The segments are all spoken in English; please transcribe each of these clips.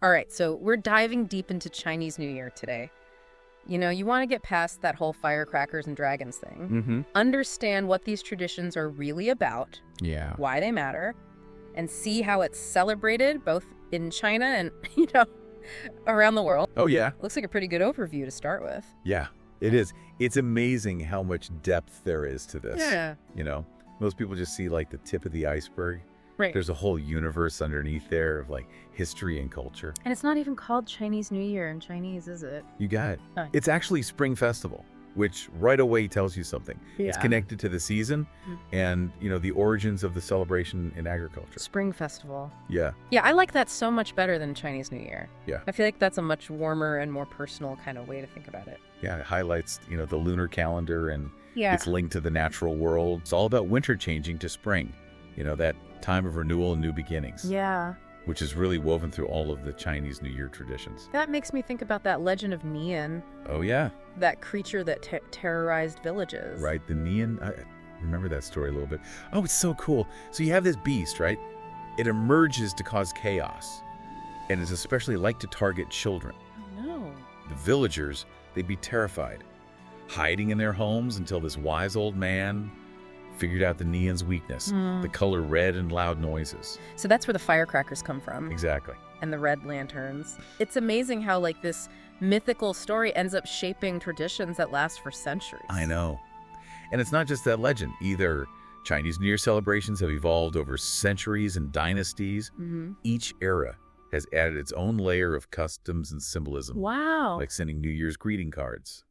All right, so we're diving deep into Chinese New Year today. You want to get past that whole firecrackers and dragons thing. Mm-hmm. Understand what these traditions are really about, Yeah. why they matter, and see how it's celebrated both in China and, around the world. Oh, yeah. Looks like a pretty good overview to start with. Yeah, it is. It's amazing how much depth there is to this. Yeah. Most people just see like the tip of the iceberg. Right. There's a whole universe underneath there of like history and culture. And it's not even called Chinese New Year in Chinese, is it? You got it. Huh. It's actually Spring Festival, which right away tells you something. It's Yeah. connected to the season and, the origins of the celebration in agriculture. Spring Festival. Yeah. Yeah, I like that so much better than Chinese New Year. Yeah. I feel like that's a much warmer and more personal kind of way to think about it. Yeah, it highlights, the lunar calendar and Yeah. it's linked to the natural world. It's all about winter changing to spring, that time of renewal and new beginnings. Yeah. Which is really woven through all of the Chinese New Year traditions. That makes me think about that legend of Nian, Oh, yeah. that creature that terrorized villages. Right, the Neon. I remember that story a little bit. Oh, it's so cool. So you have this beast, right? It emerges to cause chaos and is especially like to target children. Oh, no. The villagers, they'd be terrified, hiding in their homes until this wise old man figured out the Neon's weakness, the color red and loud noises. So that's where the firecrackers come from. Exactly. And the red lanterns. It's amazing how, this mythical story ends up shaping traditions that last for centuries. I know. And it's not just that legend either. Chinese New Year celebrations have evolved over centuries and dynasties. Mm-hmm. Each era has added its own layer of customs and symbolism, Wow. like sending New Year's greeting cards.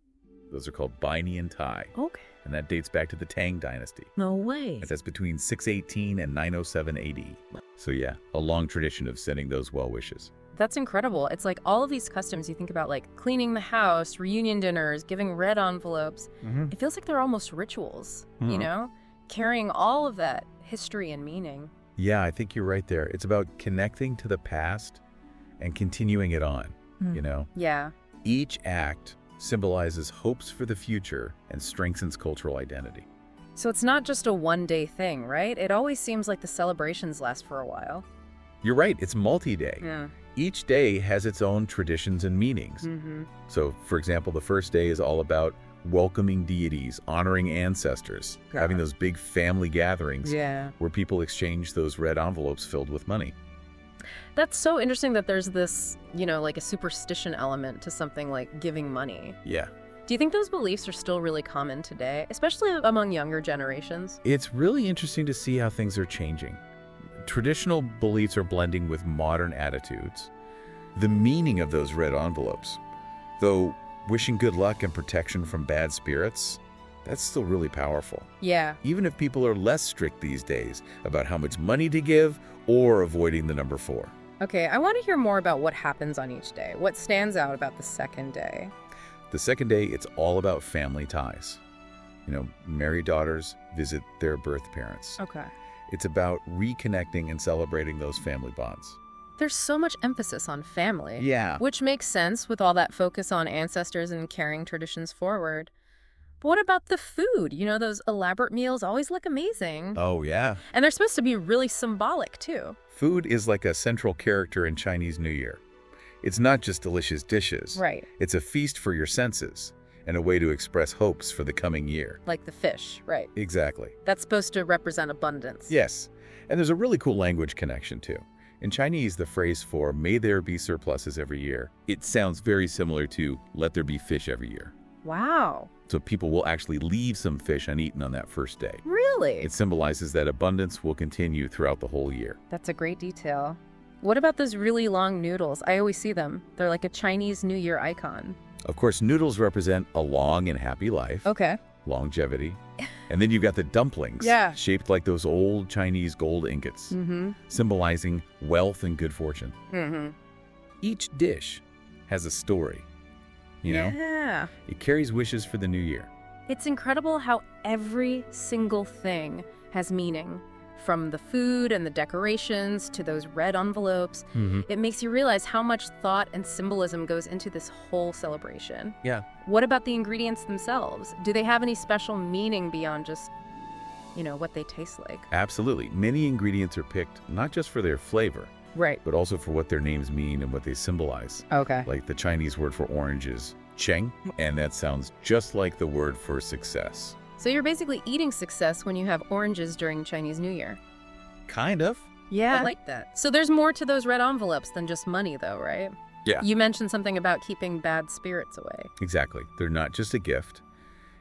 Those are called Baini and Tai, Okay. and that dates back to the Tang Dynasty. No way. And that's between 618 and 907 AD. So yeah, a long tradition of sending those well wishes. That's incredible. It's like all of these customs you think about, like cleaning the house, reunion dinners, giving red envelopes. It feels like they're almost rituals, carrying all of that history and meaning. Yeah, I think you're right there. It's about connecting to the past and continuing it on, Yeah. Each act symbolizes hopes for the future and strengthens cultural identity. So it's not just a one-day thing, right? It always seems like the celebrations last for a while. You're right, it's multi-day. Yeah. Each day has its own traditions and meanings. Mm-hmm. So, for example, the first day is all about welcoming deities, honoring ancestors, having those big family gatherings Yeah. where people exchange those red envelopes filled with money. That's so interesting that there's this, like a superstition element to something like giving money. Yeah. Do you think those beliefs are still really common today, especially among younger generations? It's really interesting to see how things are changing. Traditional beliefs are blending with modern attitudes. The meaning of those red envelopes, though wishing good luck and protection from bad spirits, that's still really powerful. Yeah. Even if people are less strict these days about how much money to give or avoiding the number 4. Okay, I want to hear more about what happens on each day. What stands out about the second day? The second day, it's all about family ties. Married daughters visit their birth parents. Okay. It's about reconnecting and celebrating those family bonds. There's so much emphasis on family. Yeah. Which makes sense with all that focus on ancestors and carrying traditions forward. But what about the food? Those elaborate meals always look amazing. Oh, yeah. And they're supposed to be really symbolic, too. Food is like a central character in Chinese New Year. It's not just delicious dishes. Right. It's a feast for your senses and a way to express hopes for the coming year. Like the fish, right. Exactly. That's supposed to represent abundance. Yes. And there's a really cool language connection, too. In Chinese, the phrase for "may there be surpluses every year," it sounds very similar to "let there be fish every year." Wow. So people will actually leave some fish uneaten on that first day. Really? It symbolizes that abundance will continue throughout the whole year. That's a great detail. What about those really long noodles? I always see them. They're like a Chinese New Year icon. Of course, noodles represent a long and happy life, Okay. longevity. And then you've got the dumplings, Yeah. shaped like those old Chinese gold ingots, symbolizing wealth and good fortune. Mm-hmm. Each dish has a story, Yeah. It carries wishes for the new year. It's incredible how every single thing has meaning. From the food and the decorations to those red envelopes, it makes you realize how much thought and symbolism goes into this whole celebration. Yeah. What about the ingredients themselves? Do they have any special meaning beyond just, what they taste like? Absolutely. Many ingredients are picked not just for their flavor, Right. but also for what their names mean and what they symbolize. Okay. Like the Chinese word for orange is cheng, and that sounds just like the word for success. So you're basically eating success when you have oranges during Chinese New Year. Kind of. Yeah. I like that. So there's more to those red envelopes than just money, though, right? Yeah. You mentioned something about keeping bad spirits away. Exactly. They're not just a gift.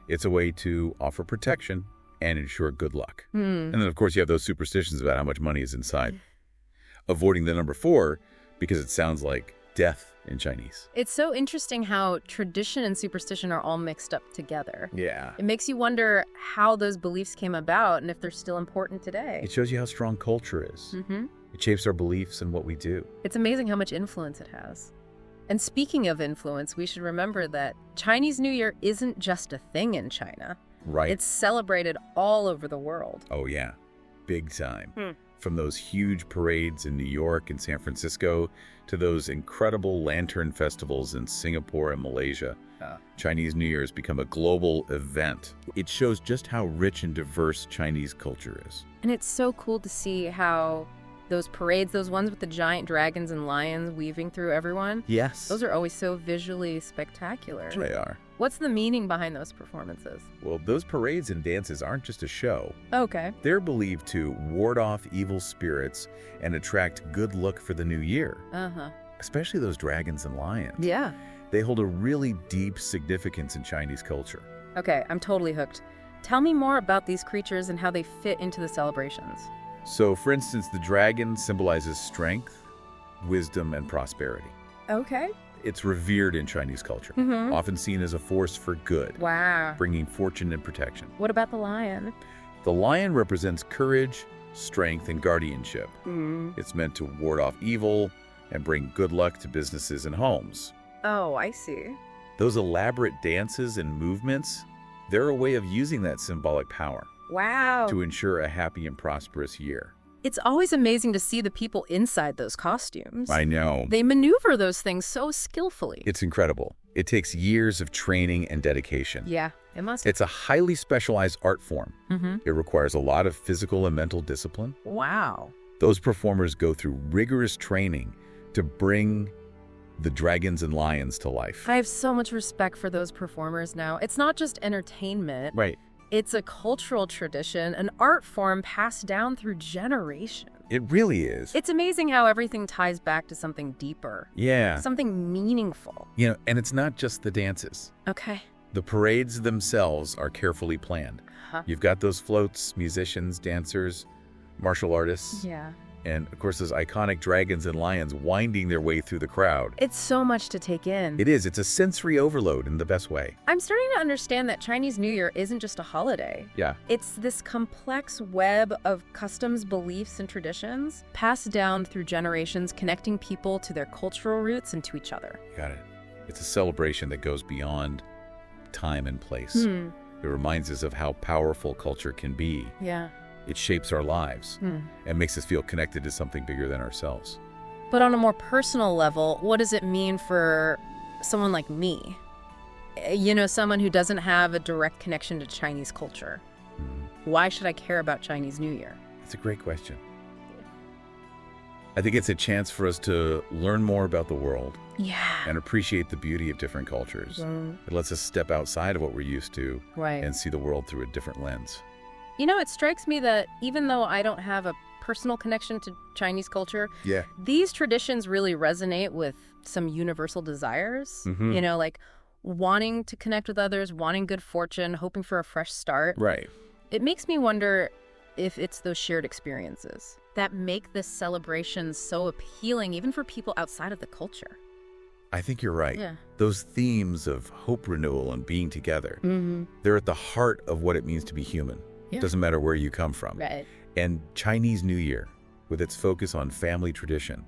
It's a way to offer protection and ensure good luck. And then, of course, you have those superstitions about how much money is inside. Avoiding the number 4 because it sounds like death in Chinese. It's so interesting how tradition and superstition are all mixed up together. Yeah. It makes you wonder how those beliefs came about and if they're still important today. It shows you how strong culture is. It shapes our beliefs and what we do. It's amazing how much influence it has. And speaking of influence, we should remember that Chinese New Year isn't just a thing in China. Right. It's celebrated all over the world. Oh, yeah. Big time. From those huge parades in New York and San Francisco to those incredible lantern festivals in Singapore and Malaysia, Chinese New Year has become a global event. It shows just how rich and diverse Chinese culture is. And it's so cool to see how those parades, those ones with the giant dragons and lions weaving through everyone, Yes. those are always so visually spectacular. They are. What's the meaning behind those performances? Well, those parades and dances aren't just a show. Okay. They're believed to ward off evil spirits and attract good luck for the new year, especially those dragons and lions. Yeah. They hold a really deep significance in Chinese culture. Okay, I'm totally hooked. Tell me more about these creatures and how they fit into the celebrations. So, for instance, the dragon symbolizes strength, wisdom, and prosperity. Okay. It's revered in Chinese culture, often seen as a force for good, Wow. bringing fortune and protection. What about the lion? The lion represents courage, strength, and guardianship. It's meant to ward off evil and bring good luck to businesses and homes. Oh, I see. Those elaborate dances and movements, they're a way of using that symbolic power Wow. to ensure a happy and prosperous year. It's always amazing to see the people inside those costumes. I know. They maneuver those things so skillfully. It's incredible. It takes years of training and dedication. Yeah, it must. It's a highly specialized art form. It requires a lot of physical and mental discipline. Wow. Those performers go through rigorous training to bring the dragons and lions to life. I have so much respect for those performers now. It's not just entertainment. Right. It's a cultural tradition, an art form passed down through generations. It really is. It's amazing how everything ties back to something deeper, Yeah. something meaningful. You know, and it's not just the dances. Okay. The parades themselves are carefully planned. You've got those floats, musicians, dancers, martial artists, Yeah. and of course those iconic dragons and lions winding their way through the crowd. It's so much to take in. It is. It's a sensory overload in the best way. I'm starting to understand that Chinese New Year isn't just a holiday. Yeah. It's this complex web of customs, beliefs, and traditions passed down through generations, connecting people to their cultural roots and to each other. Got it. It's a celebration that goes beyond time and place. It reminds us of how powerful culture can be. Yeah. It shapes our lives and makes us feel connected to something bigger than ourselves. But on a more personal level, what does it mean for someone like me? You know, someone who doesn't have a direct connection to Chinese culture. Why should I care about Chinese New Year? It's a great question. I think it's a chance for us to learn more about the world Yeah. and appreciate the beauty of different cultures. It lets us step outside of what we're used to Right. and see the world through a different lens. You know, it strikes me that even though I don't have a personal connection to Chinese culture, Yeah. these traditions really resonate with some universal desires. You know, like wanting to connect with others, wanting good fortune, hoping for a fresh start. Right. It makes me wonder if it's those shared experiences that make this celebration so appealing even for people outside of the culture. I think you're right. Yeah. Those themes of hope renewal and being together, they're at the heart of what it means to be human. Yeah. Doesn't matter where you come from. Right. And Chinese New Year, with its focus on family tradition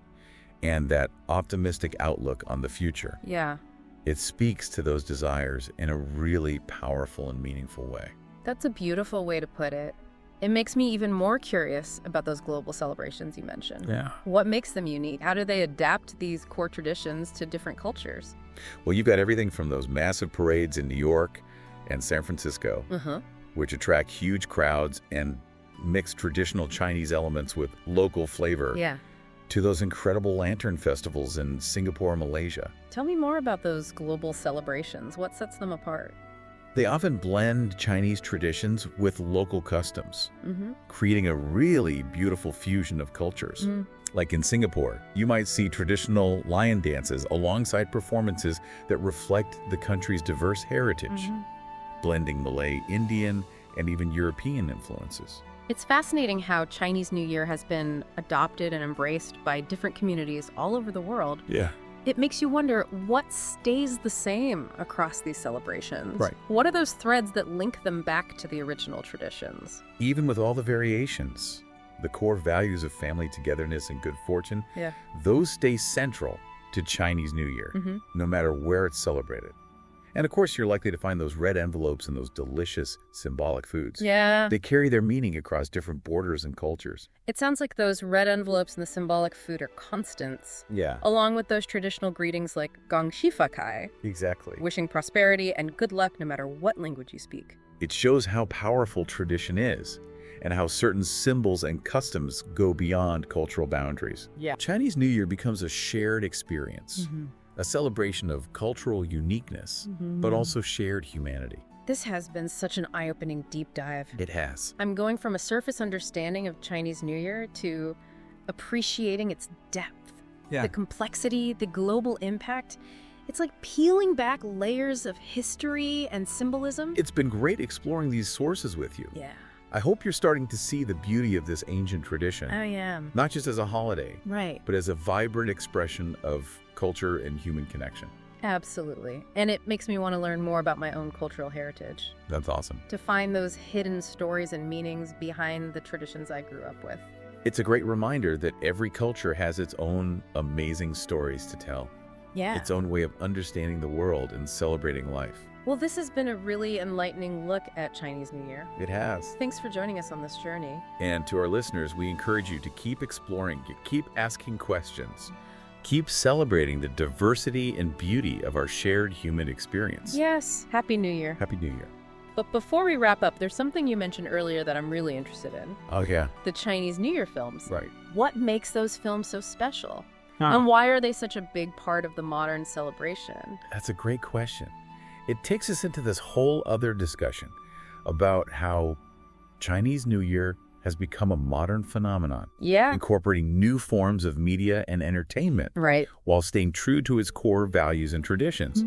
and that optimistic outlook on the future, Yeah. it speaks to those desires in a really powerful and meaningful way. That's a beautiful way to put it. It makes me even more curious about those global celebrations you mentioned. Yeah. What makes them unique? How do they adapt these core traditions to different cultures? Well, you've got everything from those massive parades in New York and San Francisco, which attract huge crowds and mix traditional Chinese elements with local flavor, Yeah. to those incredible lantern festivals in Singapore and Malaysia. Tell me more about those global celebrations. What sets them apart? They often blend Chinese traditions with local customs, Mm-hmm. creating a really beautiful fusion of cultures. Like in Singapore, you might see traditional lion dances alongside performances that reflect the country's diverse heritage, blending Malay, Indian, and even European influences. It's fascinating how Chinese New Year has been adopted and embraced by different communities all over the world. Yeah. It makes you wonder what stays the same across these celebrations. Right. What are those threads that link them back to the original traditions? Even with all the variations, the core values of family togetherness and good fortune, Yeah. those stay central to Chinese New Year, no matter where it's celebrated. And of course, you're likely to find those red envelopes and those delicious symbolic foods. Yeah. They carry their meaning across different borders and cultures. It sounds like those red envelopes and the symbolic food are constants, Yeah, along with those traditional greetings like Gong Shifa Kai, exactly. wishing prosperity and good luck no matter what language you speak. It shows how powerful tradition is and how certain symbols and customs go beyond cultural boundaries. Yeah. Chinese New Year becomes a shared experience, a celebration of cultural uniqueness, but also shared humanity. This has been such an eye-opening deep dive. It has. I'm going from a surface understanding of Chinese New Year to appreciating its depth, the complexity, the global impact. It's like peeling back layers of history and symbolism. It's been great exploring these sources with you. Yeah, I hope you're starting to see the beauty of this ancient tradition, I am. not just as a holiday, Right. but as a vibrant expression of culture and human connection. Absolutely. And it makes me want to learn more about my own cultural heritage, That's awesome. to find those hidden stories and meanings behind the traditions I grew up with. It's a great reminder that every culture has its own amazing stories to tell, Yeah. its own way of understanding the world and celebrating life. Well, this has been a really enlightening look at Chinese New Year. It has. Thanks for joining us on this journey. And to our listeners, we encourage you to keep exploring, keep asking questions, keep celebrating the diversity and beauty of our shared human experience. Yes. Happy New Year. Happy New Year. But before we wrap up, there's something you mentioned earlier that I'm really interested in. Oh, yeah. The Chinese New Year films. Right. What makes those films so special? And why are they such a big part of the modern celebration? That's a great question. It takes us into this whole other discussion about how Chinese New Year has become a modern phenomenon, Yeah. incorporating new forms of media and entertainment Right. while staying true to its core values and traditions.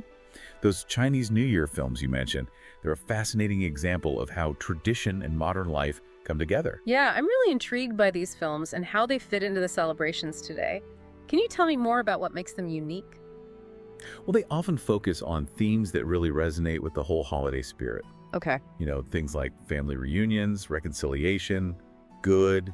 Those Chinese New Year films you mentioned, they're a fascinating example of how tradition and modern life come together. Yeah, I'm really intrigued by these films and how they fit into the celebrations today. Can you tell me more about what makes them unique? Well, they often focus on themes that really resonate with the whole holiday spirit. Okay. You know, things like family reunions, reconciliation, good,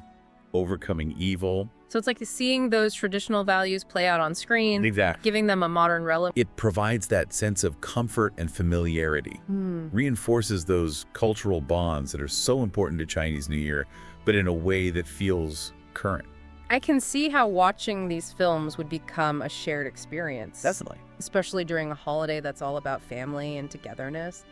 overcoming evil. So it's like seeing those traditional values play out on screen, Exactly. giving them a modern relevance. It provides that sense of comfort and familiarity, reinforces those cultural bonds that are so important to Chinese New Year, but in a way that feels current. I can see how watching these films would become a shared experience. Definitely. Especially during a holiday that's all about family and togetherness.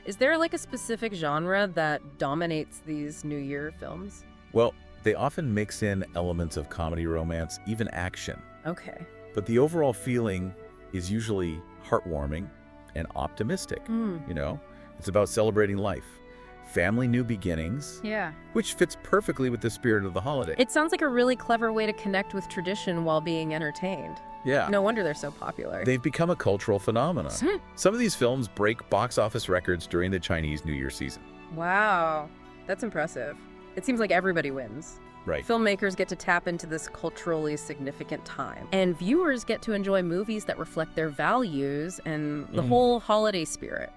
Is there like a specific genre that dominates these New Year films? Well, they often mix in elements of comedy, romance, even action. Okay. But the overall feeling is usually heartwarming and optimistic. You know, it's about celebrating life, family new beginnings, Yeah. which fits perfectly with the spirit of the holiday. It sounds like a really clever way to connect with tradition while being entertained. Yeah. No wonder they're so popular. They've become a cultural phenomenon. Some of these films break box office records during the Chinese New Year season. Wow. That's impressive. It seems like everybody wins. Right. Filmmakers get to tap into this culturally significant time, and viewers get to enjoy movies that reflect their values and the whole holiday spirit.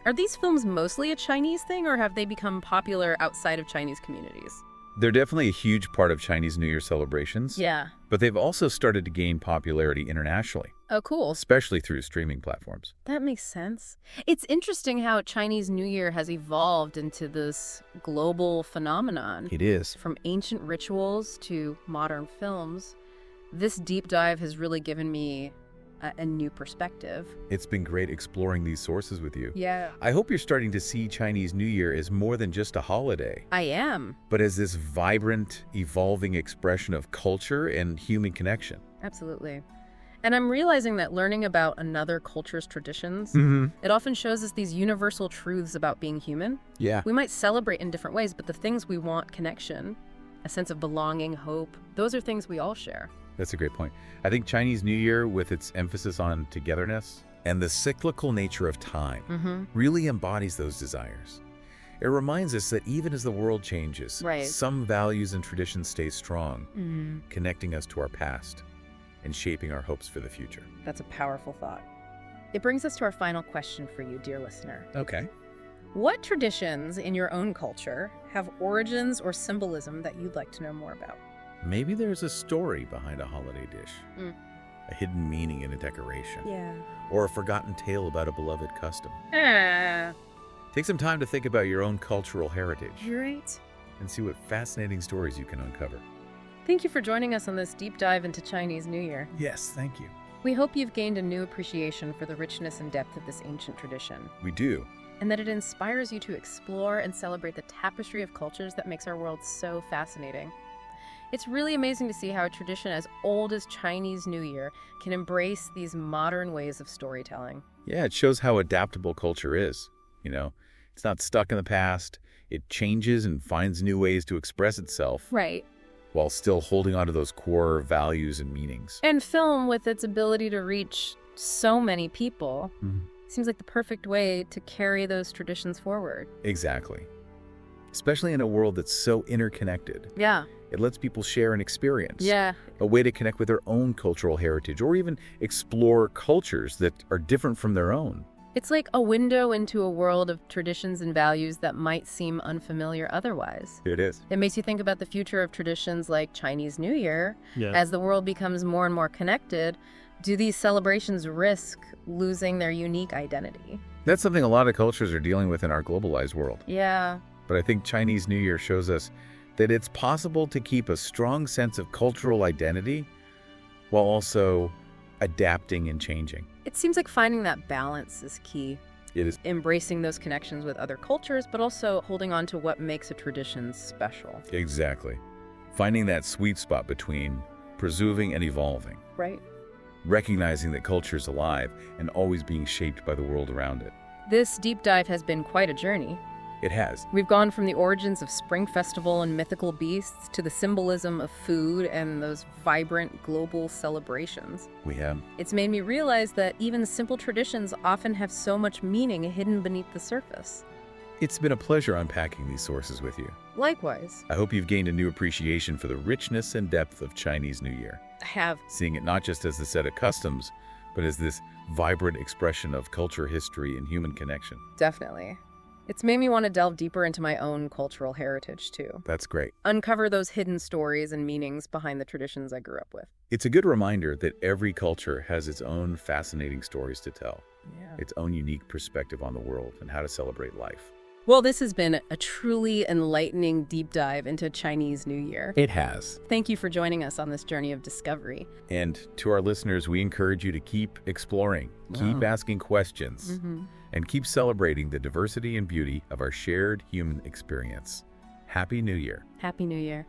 Are these films mostly a Chinese thing, or have they become popular outside of Chinese communities? They're definitely a huge part of Chinese New Year celebrations. Yeah. But they've also started to gain popularity internationally, Oh, cool. especially through streaming platforms. That makes sense. It's interesting how Chinese New Year has evolved into this global phenomenon. It is. From ancient rituals to modern films, this deep dive has really given me a new perspective. It's been great exploring these sources with you. Yeah. I hope you're starting to see Chinese New Year as more than just a holiday, I am. but as this vibrant, evolving expression of culture and human connection. Absolutely. And I'm realizing that learning about another culture's traditions, it often shows us these universal truths about being human. Yeah. We might celebrate in different ways, but the things we want, connection, a sense of belonging, hope, those are things we all share. That's a great point. I think Chinese New Year, with its emphasis on togetherness and the cyclical nature of time, really embodies those desires. It reminds us that even as the world changes, Right. some values and traditions stay strong, connecting us to our past and shaping our hopes for the future. That's a powerful thought. It brings us to our final question for you, dear listener. Okay. What traditions in your own culture have origins or symbolism that you'd like to know more about? Maybe there's a story behind a holiday dish, a hidden meaning in a decoration, Yeah. or a forgotten tale about a beloved custom. Ah, Take some time to think about your own cultural heritage great. and see what fascinating stories you can uncover. Thank you for joining us on this deep dive into Chinese New Year. Yes, thank you. We hope you've gained a new appreciation for the richness and depth of this ancient tradition, We do. and that it inspires you to explore and celebrate the tapestry of cultures that makes our world so fascinating. It's really amazing to see how a tradition as old as Chinese New Year can embrace these modern ways of storytelling. Yeah, it shows how adaptable culture is. You know, it's not stuck in the past. It changes and finds new ways to express itself Right. while still holding on to those core values and meanings. And film, with its ability to reach so many people, seems like the perfect way to carry those traditions forward. Exactly. Especially in a world that's so interconnected. Yeah. It lets people share an experience. Yeah. A way to connect with their own cultural heritage or even explore cultures that are different from their own. It's like a window into a world of traditions and values that might seem unfamiliar otherwise. It is. It makes you think about the future of traditions like Chinese New Year. Yeah. As the world becomes more and more connected, do these celebrations risk losing their unique identity? That's something a lot of cultures are dealing with in our globalized world. Yeah. But I think Chinese New Year shows us that it's possible to keep a strong sense of cultural identity while also adapting and changing. It seems like finding that balance is key. It is. Embracing those connections with other cultures, but also holding on to what makes a tradition special. Exactly. Finding that sweet spot between preserving and evolving, Right. recognizing that culture is alive and always being shaped by the world around it. This deep dive has been quite a journey. It has. We've gone from the origins of Spring Festival and mythical beasts to the symbolism of food and those vibrant global celebrations. We have. It's made me realize that even simple traditions often have so much meaning hidden beneath the surface. It's been a pleasure unpacking these sources with you. Likewise, I hope you've gained a new appreciation for the richness and depth of Chinese New Year, I have. seeing it not just as a set of customs, but as this vibrant expression of culture, history, and human connection. Definitely. It's made me want to delve deeper into my own cultural heritage, too. That's great. Uncover those hidden stories and meanings behind the traditions I grew up with. It's a good reminder that every culture has its own fascinating stories to tell, Yeah. its own unique perspective on the world and how to celebrate life. Well, this has been a truly enlightening deep dive into Chinese New Year. It has. Thank you for joining us on this journey of discovery. And to our listeners, we encourage you to keep exploring, keep asking questions, and keep celebrating the diversity and beauty of our shared human experience. Happy New Year. Happy New Year.